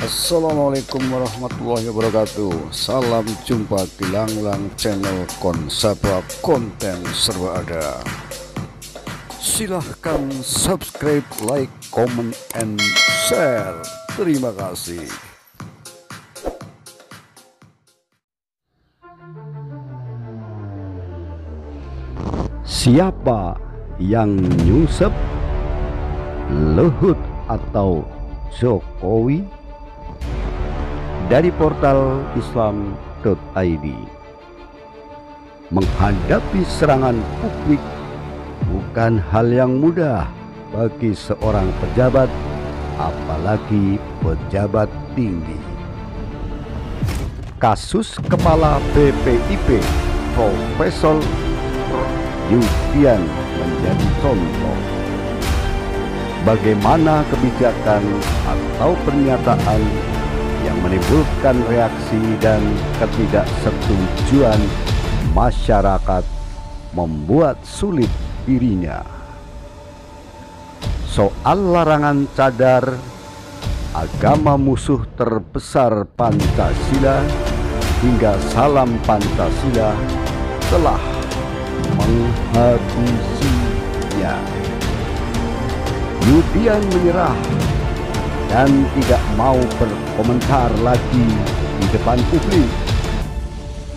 Assalamualaikum warahmatullahi wabarakatuh. Salam jumpa di Langlang Channel Konsapa, konten serba ada. Silahkan subscribe, like, comment, and share. Terima kasih. Siapa yang nyungsep, Luhut atau Jokowi? Dari portal islam.id. Menghadapi serangan publik bukan hal yang mudah bagi seorang pejabat, apalagi pejabat tinggi. Kasus Kepala BPIP Profesor Yudian menjadi contoh bagaimana kebijakan atau pernyataan yang menimbulkan reaksi dan ketidaksetujuan masyarakat membuat sulit dirinya. Soal larangan cadar, agama musuh terbesar Pancasila, hingga salam Pancasila telah menghabisinya. Yudian menyerah dan tidak mau berkomentar lagi di depan publik.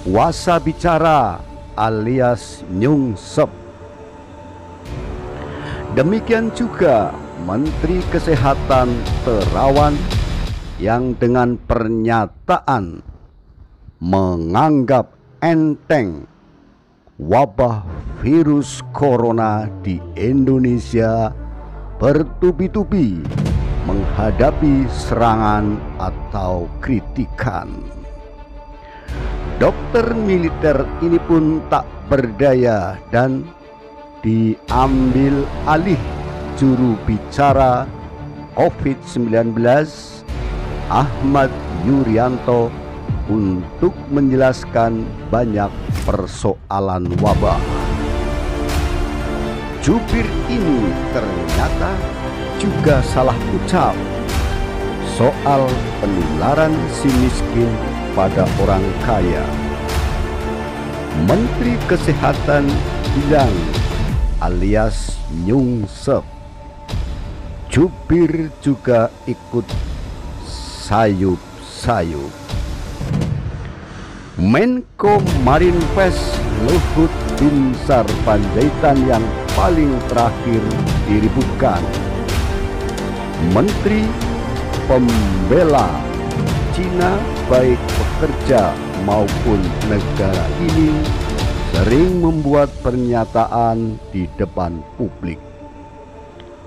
Kuasa bicara alias nyungsep. Demikian juga Menteri Kesehatan Terawan yang dengan pernyataan menganggap enteng wabah virus corona di Indonesia bertubi-tubi menghadapi serangan atau kritikan. Dokter militer ini pun tak berdaya dan diambil alih juru bicara COVID-19 Ahmad Yuryanto untuk menjelaskan banyak persoalan wabah. Jubir ini ternyata juga salah ucap soal penularan si miskin pada orang kaya. Menteri Kesehatan bilang alias nyungsep. Jubir juga ikut sayup-sayup. Menko Marinvest Luhut Binsar Panjaitan yang paling terakhir diributkan. Menteri Pembela Cina baik pekerja maupun negara ini sering membuat pernyataan di depan publik.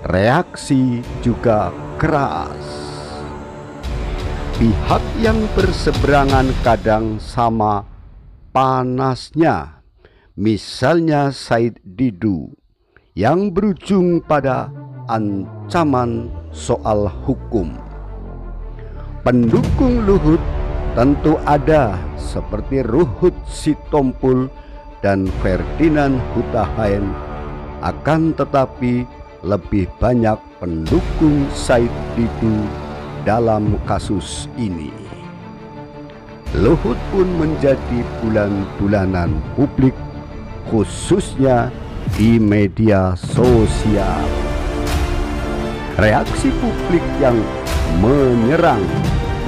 Reaksi juga keras. Pihak yang berseberangan kadang sama panasnya, misalnya Said Didu yang berujung pada ancaman soal hukum. Pendukung Luhut tentu ada seperti Ruhut Sitompul dan Ferdinand Huta Hayan, akan tetapi lebih banyak pendukung Said Didu dalam kasus ini. Luhut pun menjadi bulan-bulanan publik, khususnya di media sosial. Reaksi publik yang menyerang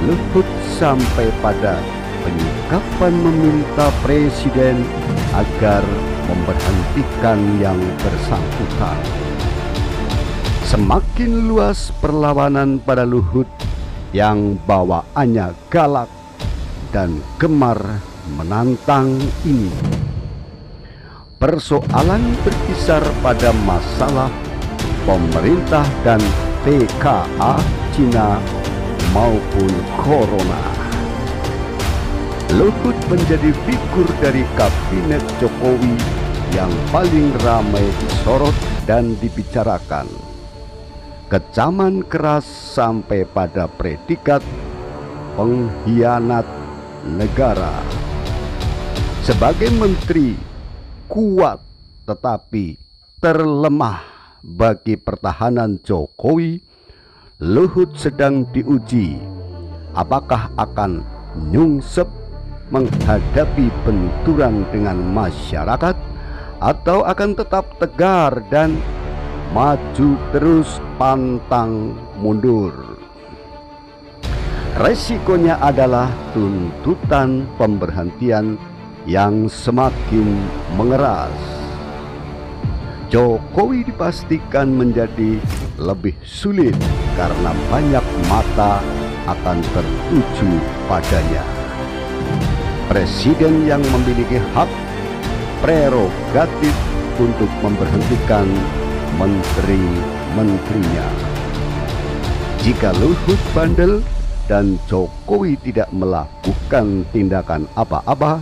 Luhut sampai pada penyikapan meminta presiden agar memberhentikan yang bersangkutan. Semakin luas perlawanan pada Luhut yang bawaannya galak dan gemar menantang ini. Persoalan berkisar pada masalah pemerintah dan TKA Cina maupun corona. Luhut menjadi figur dari kabinet Jokowi yang paling ramai disorot dan dibicarakan. Kecaman keras sampai pada predikat pengkhianat negara. Sebagai menteri kuat tetapi terlemah bagi pertahanan Jokowi, Luhut sedang diuji apakah akan nyungsep menghadapi benturan dengan masyarakat, atau akan tetap tegar dan maju terus pantang mundur. Resikonya adalah tuntutan pemberhentian yang semakin mengeras. Jokowi dipastikan menjadi lebih sulit karena banyak mata akan tertuju padanya. Presiden yang memiliki hak prerogatif untuk memberhentikan menteri-menterinya. Jika Luhut bandel dan Jokowi tidak melakukan tindakan apa-apa,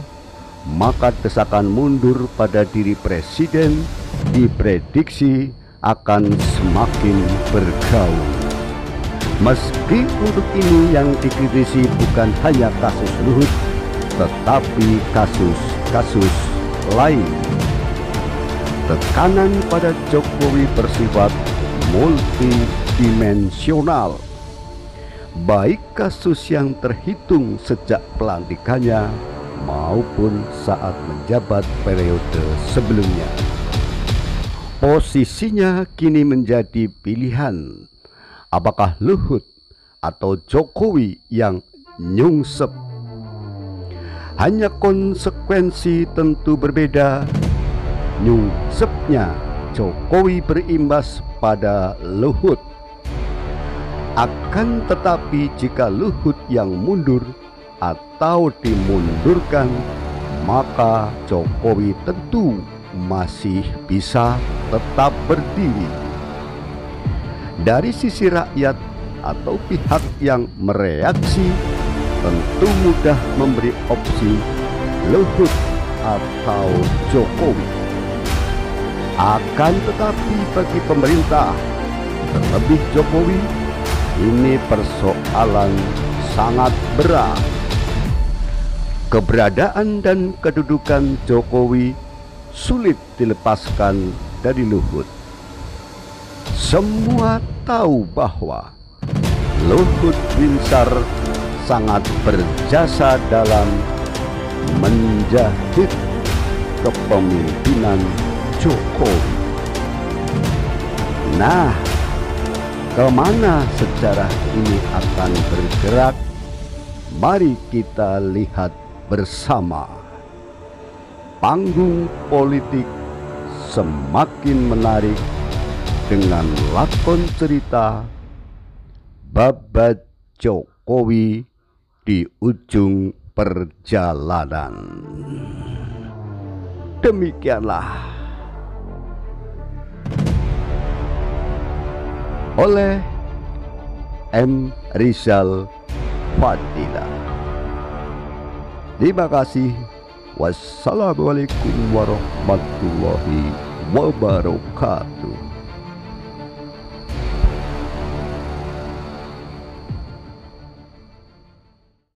maka desakan mundur pada diri presiden diprediksi akan semakin bergaung. Meski untuk ini yang dikritisi bukan hanya kasus Luhut, tetapi kasus-kasus lain. Tekanan pada Jokowi bersifat multidimensional, baik kasus yang terhitung sejak pelantikannya maupun saat menjabat periode sebelumnya. Posisinya kini menjadi pilihan, apakah Luhut atau Jokowi yang nyungsep. Hanya konsekuensi tentu berbeda. Nyungsepnya Jokowi berimbas pada Luhut. Akan tetapi jika Luhut yang mundur atau dimundurkan, maka Jokowi tentu masih bisa tetap berdiri. Dari sisi rakyat atau pihak yang mereaksi, tentu mudah memberi opsi Luhut atau Jokowi. Akan tetapi bagi pemerintah, terlebih Jokowi, ini persoalan sangat berat. Keberadaan dan kedudukan Jokowi sulit dilepaskan dari Luhut. Semua tahu bahwa Luhut Binsar sangat berjasa dalam menjahit kepemimpinan Jokowi. Nah, kemana sejarah ini akan bergerak? Mari kita lihat bersama. Panggung politik semakin menarik dengan lakon cerita babat Jokowi di ujung perjalanan. Demikianlah oleh M. Rizal Fadila. Terima kasih. Wassalamualaikum warahmatullahi wabarakatuh.